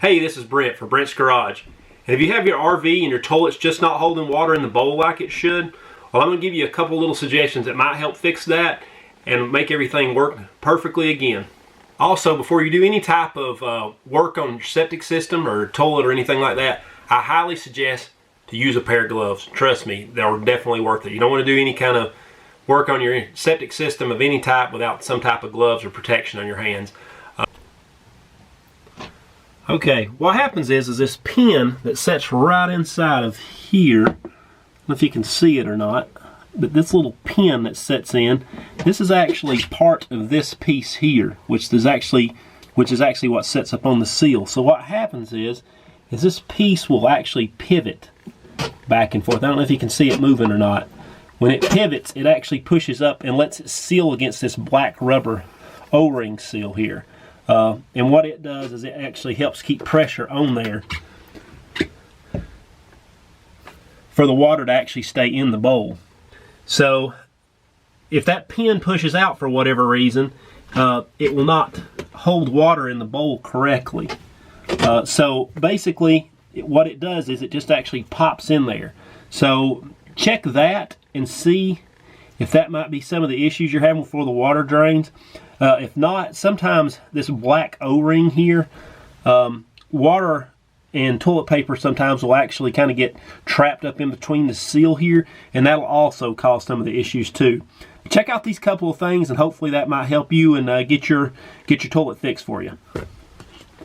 Hey, this is Brent for Brent's Garage. And if you have your RV and your toilet's just not holding water in the bowl like it should, well, I'm going to give you a couple little suggestions that might help fix that and make everything work perfectly again. Also, before you do any type of work on your septic system or toilet or anything like that, I highly suggest to use a pair of gloves. Trust me, they're definitely worth it. You don't want to do any kind of work on your septic system of any type without some type of gloves or protection on your hands. Okay, what happens is this pin that sits right inside of here, I don't know if you can see it or not, but this little pin that sets in, this is actually part of this piece here, which is actually what sets up on the seal. So what happens is this piece will actually pivot back and forth. I don't know if you can see it moving or not. When it pivots, it actually pushes up and lets it seal against this black rubber O-ring seal here. And what it does is it actually helps keep pressure on there for the water to actually stay in the bowl. So if that pin pushes out for whatever reason, it will not hold water in the bowl correctly. So basically what it does is it just actually pops in there. So check that and see if that might be some of the issues you're having before the water drains. If not, sometimes this black O-ring here, water and toilet paper sometimes will actually kind of get trapped up in between the seal here, and that'll also cause some of the issues too. Check out these couple of things and hopefully that might help you and get your toilet fixed for you.